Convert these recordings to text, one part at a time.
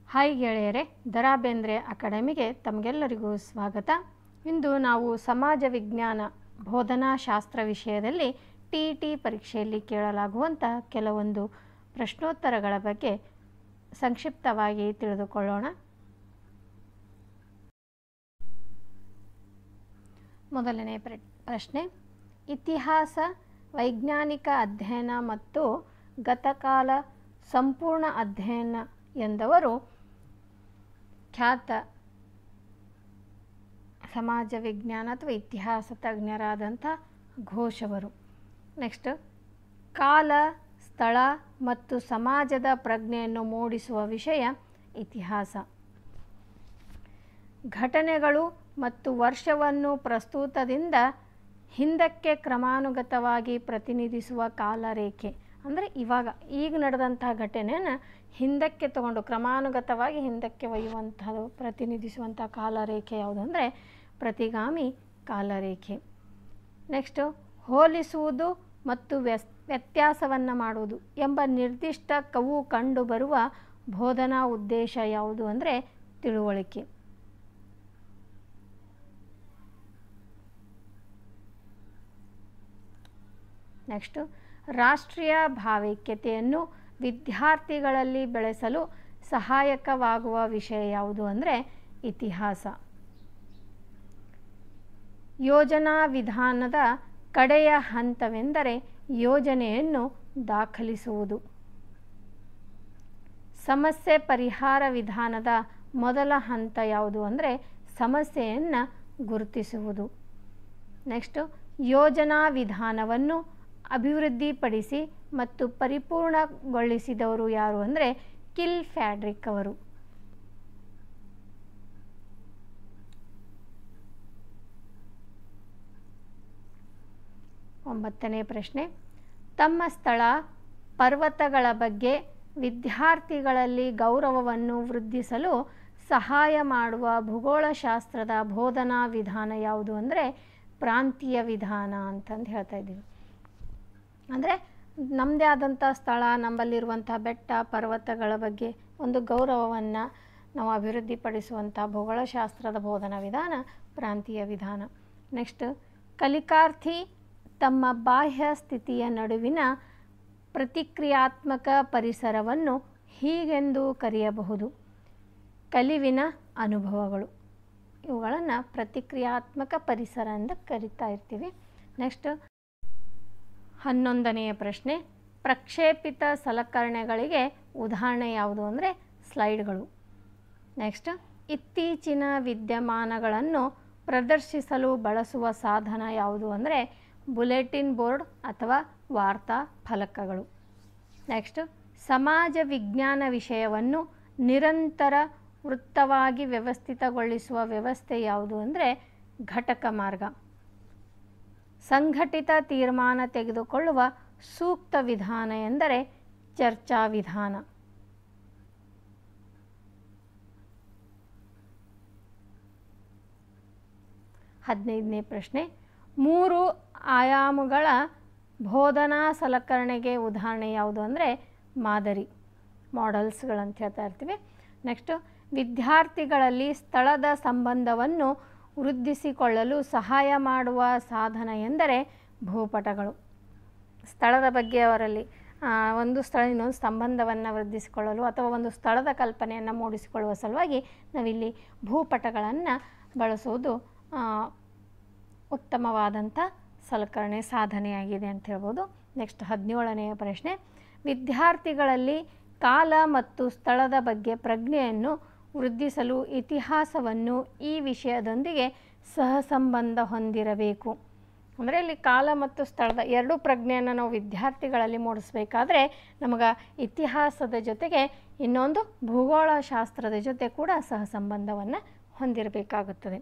Hi ಗೆಳೆಯರೆ, ದರಾ ಬೇಂದ್ರೆ ಅಕಾಡೆಮಿಗೆ ತಮಗೆಲ್ಲರಿಗೂ ಸ್ವಾಗತ. ಇಂದು ನಾವು ಸಮಾಜ ವಿಜ್ಞಾನ ಬೋಧನಾಶಾಸ್ತ್ರ ವಿಷಯದಲ್ಲಿ ಟಿ ಪರೀಕ್ಷೆಯಲ್ಲಿ ಕೇಳಲಾಗುವಂಥ ಕೆಲವೊಂದು ಪ್ರಶ್ನೋತ್ತರಗಳ ಬಗ್ಗೆ ಸಂಕ್ಷಿಪ್ತವಾಗಿ ತಿಳಿದುಕೊಳ್ಳೋಣ. ಮೊದಲನೇ ಪ್ರಶ್ನೆ, ಇತಿಹಾಸ ವೈಜ್ಞಾನಿಕ ಅಧ್ಯಯನ ಮತ್ತು ಗತಕಾಲ ಸಂಪೂರ್ಣ ಅಧ್ಯಯನ ಎಂದವರು ಖ್ಯಾತ ಸಮಾಜ ವಿಜ್ಞಾನ ಅಥವಾ ಇತಿಹಾಸ ತಜ್ಞರಾದಂಥ ಘೋಷ್ ಅವರು. ನೆಕ್ಸ್ಟ್, ಕಾಲ, ಸ್ಥಳ ಮತ್ತು ಸಮಾಜದ ಪ್ರಜ್ಞೆಯನ್ನು ಮೂಡಿಸುವ ವಿಷಯ ಇತಿಹಾಸ. ಘಟನೆಗಳು ಮತ್ತು ವರ್ಷವನ್ನು ಪ್ರಸ್ತುತದಿಂದ ಹಿಂದಕ್ಕೆ ಕ್ರಮಾನುಗತವಾಗಿ ಪ್ರತಿನಿಧಿಸುವ ಕಾಲರೇಖೆ. ಅಂದರೆ ಈಗ ನಡೆದಂತಹ ಘಟನೆಯನ್ನು ಹಿಂದಕ್ಕೆ ತಗೊಂಡು ಕ್ರಮಾನುಗತವಾಗಿ ಹಿಂದಕ್ಕೆ ಒಯ್ಯುವಂಥದ್ದು ಪ್ರತಿನಿಧಿಸುವಂಥ ಕಾಲರೇಖೆ ಯಾವುದು ಅಂದರೆ ಪ್ರತಿಗಾಮಿ ಕಾಲರೇಖೆ. ನೆಕ್ಸ್ಟು, ಹೋಲಿಸುವುದು ಮತ್ತು ವ್ಯತ್ಯಾಸವನ್ನು ಮಾಡುವುದು ಎಂಬ ನಿರ್ದಿಷ್ಟ ಕವು ಕಂಡುಬರುವ ಬೋಧನಾ ಉದ್ದೇಶ ಯಾವುದು ಅಂದರೆ ತಿಳುವಳಿಕೆ. ನೆಕ್ಸ್ಟು, ರಾಷ್ಟ್ರೀಯ ಭಾವೈಕ್ಯತೆಯನ್ನು ವಿದ್ಯಾರ್ಥಿಗಳಲ್ಲಿ ಬೆಳೆಸಲು ಸಹಾಯಕವಾಗುವ ವಿಷಯ ಯಾವುದು ಅಂದರೆ ಇತಿಹಾಸ. ಯೋಜನಾ ವಿಧಾನದ ಕಡೆಯ ಹಂತವೆಂದರೆ ಯೋಜನೆಯನ್ನು ದಾಖಲಿಸುವುದು. ಸಮಸ್ಯೆ ಪರಿಹಾರ ವಿಧಾನದ ಮೊದಲ ಹಂತ ಯಾವುದು ಅಂದರೆ ಸಮಸ್ಯೆಯನ್ನು ಗುರುತಿಸುವುದು. ನೆಕ್ಸ್ಟು, ಯೋಜನಾ ವಿಧಾನವನ್ನು ಅಭಿವೃದ್ಧಿಪಡಿಸಿ ಮತ್ತು ಪರಿಪೂರ್ಣಗೊಳಿಸಿದವರು ಯಾರು ಅಂದರೆ ಕಿಲ್ಪ್ಯಾಟ್ರಿಕ್ ಅವರು. ಒಂಬತ್ತನೇ ಪ್ರಶ್ನೆ, ತಮ್ಮ ಸ್ಥಳ ಪರ್ವತಗಳ ಬಗ್ಗೆ ವಿದ್ಯಾರ್ಥಿಗಳಲ್ಲಿ ಗೌರವವನ್ನು ವೃದ್ಧಿಸಲು ಸಹಾಯ ಮಾಡುವ ಭೂಗೋಳಶಾಸ್ತ್ರದ ಬೋಧನಾ ವಿಧಾನ ಯಾವುದು ಅಂದರೆ ಪ್ರಾಂತೀಯ ವಿಧಾನ ಅಂತಂದು ಹೇಳ್ತಾ ಇದ್ದೀವಿ. ಅಂದರೆ ನಮ್ಮದೇ ಆದಂಥ ಸ್ಥಳ, ನಮ್ಮಲ್ಲಿರುವಂಥ ಬೆಟ್ಟ ಪರ್ವತಗಳ ಬಗ್ಗೆ ಒಂದು ಗೌರವವನ್ನು ನಾವು ಅಭಿವೃದ್ಧಿಪಡಿಸುವಂಥ ಭೂಗೋಳಶಾಸ್ತ್ರದ ಬೋಧನಾ ವಿಧಾನ ಪ್ರಾಂತೀಯ ವಿಧಾನ. ನೆಕ್ಸ್ಟ್, ಕಲಿಕಾರ್ಥಿ ತಮ್ಮ ಬಾಹ್ಯ ಸ್ಥಿತಿಯ ನಡುವಿನ ಪ್ರತಿಕ್ರಿಯಾತ್ಮಕ ಪರಿಸರವನ್ನು ಹೀಗೆಂದು ಕರೆಯಬಹುದು: ಕಲಿವಿನ ಅನುಭವಗಳು. ಇವುಗಳನ್ನು ಪ್ರತಿಕ್ರಿಯಾತ್ಮಕ ಪರಿಸರ ಅಂತ ಕರಿತಾ ಇರ್ತೀವಿ. ನೆಕ್ಸ್ಟ್, 11ನೆಯ ಪ್ರಶ್ನೆ, ಪ್ರಕ್ಷೇಪಿತ ಸಲಕರಣೆಗಳಿಗೆ ಉದಾಹರಣೆ ಯಾವುದು ಅಂದರೆ ಸ್ಲೈಡ್ಗಳು. ನೆಕ್ಸ್ಟ್, ಇತ್ತೀಚಿನ ವಿದ್ಯಮಾನಗಳನ್ನು ಪ್ರದರ್ಶಿಸಲು ಬಳಸುವ ಸಾಧನ ಯಾವುದು ಅಂದರೆ ಬುಲೆಟಿನ್ ಬೋರ್ಡ್ ಅಥವಾ ವಾರ್ತಾ ಫಲಕಗಳು. ನೆಕ್ಸ್ಟ್, ಸಮಾಜ ವಿಜ್ಞಾನ ವಿಷಯವನ್ನು ನಿರಂತರ ವೃತ್ತವಾಗಿ ವ್ಯವಸ್ಥಿತಗೊಳಿಸುವ ವ್ಯವಸ್ಥೆ ಯಾವುದು ಅಂದರೆ ಘಟಕ ಮಾರ್ಗ. ಸಂಘಟಿತ ತೀರ್ಮಾನ ತೆಗೆದುಕೊಳ್ಳುವ ಸೂಕ್ತ ವಿಧಾನ ಎಂದರೆ ಚರ್ಚಾ ವಿಧಾನ. 15ನೇ ಪ್ರಶ್ನೆ, 3 ಆಯಾಮಗಳ ಬೋಧನಾ ಸಲಕರಣೆಗೆ ಉದಾಹರಣೆ ಯಾವುದು ಅಂದರೆ ಮಾದರಿ, ಮಾಡೆಲ್ಸ್ಗಳಂತ ಹೇಳ್ತಾ ಇರ್ತೀವಿ. ನೆಕ್ಸ್ಟು, ವಿದ್ಯಾರ್ಥಿಗಳಲ್ಲಿ ಸ್ಥಳದ ಸಂಬಂಧವನ್ನು ವೃದ್ಧಿಸಿಕೊಳ್ಳಲು ಸಹಾಯ ಮಾಡುವ ಸಾಧನ ಎಂದರೆ ಭೂಪಟಗಳು. ಸ್ಥಳದ ಬಗ್ಗೆ ಅವರಲ್ಲಿ ಒಂದು ಸ್ಥಳ ಇನ್ನೊಂದು ಸಂಬಂಧವನ್ನು ವೃದ್ಧಿಸಿಕೊಳ್ಳಲು ಅಥವಾ ಒಂದು ಸ್ಥಳದ ಕಲ್ಪನೆಯನ್ನು ಮೂಡಿಸಿಕೊಳ್ಳುವ ಸಲುವಾಗಿ ನಾವಿಲ್ಲಿ ಭೂಪಟಗಳನ್ನು ಬಳಸುವುದು ಉತ್ತಮವಾದಂಥ ಸಲಕರಣೆ ಸಾಧನೆಯಾಗಿದೆ ಅಂತ ಹೇಳ್ಬೋದು. ನೆಕ್ಸ್ಟ್, 17ನೆಯ ಪ್ರಶ್ನೆ, ವಿದ್ಯಾರ್ಥಿಗಳಲ್ಲಿ ಕಾಲ ಮತ್ತು ಸ್ಥಳದ ಬಗ್ಗೆ ಪ್ರಜ್ಞೆಯನ್ನು ವೃದ್ಧಿಸಲು ಇತಿಹಾಸವನ್ನು ಈ ವಿಷಯದೊಂದಿಗೆ ಸಹಸಂಬಂಧ ಹೊಂದಿರಬೇಕು. ಅಂದರೆ ಇಲ್ಲಿ ಕಾಲ ಮತ್ತು ಸ್ಥಳದ ಎರಡೂ ಪ್ರಜ್ಞೆಯನ್ನು ನಾವು ವಿದ್ಯಾರ್ಥಿಗಳಲ್ಲಿ ಮೂಡಿಸಬೇಕಾದ್ರೆ ನಮಗೆ ಇತಿಹಾಸದ ಜೊತೆಗೆ ಇನ್ನೊಂದು ಭೂಗೋಳಶಾಸ್ತ್ರದ ಜೊತೆ ಕೂಡ ಸಹಸಂಬಂಧವನ್ನು ಹೊಂದಿರಬೇಕಾಗುತ್ತದೆ.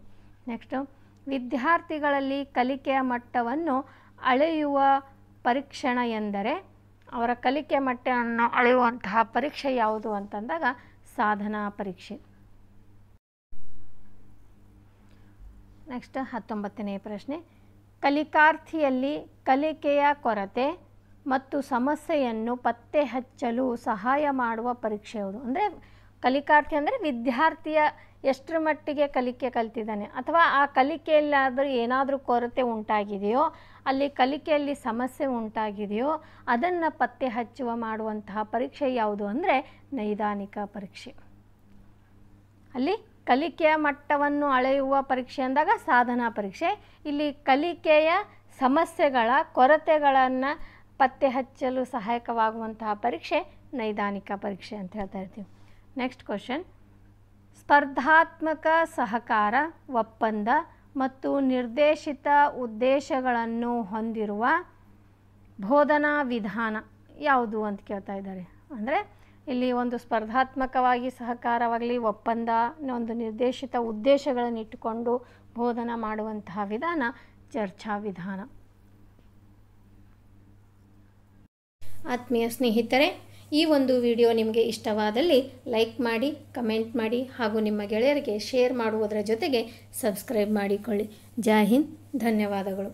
ನೆಕ್ಸ್ಟು, ವಿದ್ಯಾರ್ಥಿಗಳಲ್ಲಿ ಕಲಿಕೆಯ ಮಟ್ಟವನ್ನು ಅಳೆಯುವ ಪರೀಕ್ಷಣ ಎಂದರೆ ಅವರ ಕಲಿಕೆ ಮಟ್ಟವನ್ನು ಅಳೆಯುವಂತಹ ಪರೀಕ್ಷೆ ಯಾವುದು ಅಂತಂದಾಗ ಸಾಧನಾ ಪರೀಕ್ಷೆ. ನೆಕ್ಸ್ಟ್, 19ನೇ ಪ್ರಶ್ನೆ, ಕಲಿಕಾರ್ಥಿಯಲ್ಲಿ ಕಲಿಕೆಯ ಕೊರತೆ ಮತ್ತು ಸಮಸ್ಯೆಯನ್ನು ಪತ್ತೆ ಹಚ್ಚಲು ಸಹಾಯ ಮಾಡುವ ಪರೀಕ್ಷೆ ಯಾವುದು? ಅಂದರೆ ಕಲಿಕಾರ್ಥಿ ಅಂದರೆ ವಿದ್ಯಾರ್ಥಿಯ ಎಷ್ಟರ ಮಟ್ಟಿಗೆ ಕಲಿಕೆ ಕಲ್ತಿದ್ದಾನೆ, ಅಥವಾ ಆ ಕಲಿಕೆಯಲ್ಲಾದರೂ ಏನಾದರೂ ಕೊರತೆ ಉಂಟಾಗಿದೆಯೋ, ಅಲ್ಲಿ ಕಲಿಕೆಯಲ್ಲಿ ಸಮಸ್ಯೆ ಉಂಟಾಗಿದೆಯೋ ಅದನ್ನು ಪತ್ತೆ ಹಚ್ಚುವ ಮಾಡುವಂತಹ ಪರೀಕ್ಷೆ ಯಾವುದು ಅಂದರೆ ನೈದಾನಿಕ ಪರೀಕ್ಷೆ. ಅಲ್ಲಿ ಕಲಿಕೆಯ ಮಟ್ಟವನ್ನು ಅಳೆಯುವ ಪರೀಕ್ಷೆ ಅಂದಾಗ ಸಾಧನಾ ಪರೀಕ್ಷೆ. ಇಲ್ಲಿ ಕಲಿಕೆಯ ಸಮಸ್ಯೆಗಳ ಕೊರತೆಗಳನ್ನು ಪತ್ತೆ ಹಚ್ಚಲು ಸಹಾಯಕವಾಗುವಂತಹ ಪರೀಕ್ಷೆ ನೈದಾನಿಕ ಪರೀಕ್ಷೆ ಅಂತ ಹೇಳ್ತಾ ಇರ್ತೀವಿ. ನೆಕ್ಸ್ಟ್ ಕ್ವಶನ್, ಸ್ಪರ್ಧಾತ್ಮಕ ಸಹಕಾರ ಒಪ್ಪಂದ ಮತ್ತು ನಿರ್ದೇಶಿತ ಉದ್ದೇಶಗಳನ್ನು ಹೊಂದಿರುವ ಬೋಧನಾ ವಿಧಾನ ಯಾವುದು ಅಂತ ಕೇಳ್ತಾ ಇದ್ದಾರೆ. ಅಂದರೆ ಇಲ್ಲಿ ಒಂದು ಸ್ಪರ್ಧಾತ್ಮಕವಾಗಿ ಸಹಕಾರವಾಗಲಿ ಒಪ್ಪಂದ, ಒಂದು ನಿರ್ದೇಶಿತ ಉದ್ದೇಶಗಳನ್ನು ಇಟ್ಟುಕೊಂಡು ಬೋಧನಾ ಮಾಡುವಂತಹ ವಿಧಾನ ಚರ್ಚಾ ವಿಧಾನ. ಆತ್ಮೀಯ ಸ್ನೇಹಿತರೆ, ಈ ಒಂದು ವಿಡಿಯೋ ನಿಮಗೆ ಇಷ್ಟವಾದಲ್ಲಿ ಲೈಕ್ ಮಾಡಿ, ಕಮೆಂಟ್ ಮಾಡಿ ಹಾಗೂ ನಿಮ್ಮ ಗೆಳೆಯರಿಗೆ ಶೇರ್ ಮಾಡುವುದರ ಜೊತೆಗೆ ಸಬ್ಸ್ಕ್ರೈಬ್ ಮಾಡಿಕೊಳ್ಳಿ. ಜೈ ಹಿಂದ್, ಧನ್ಯವಾದಗಳು.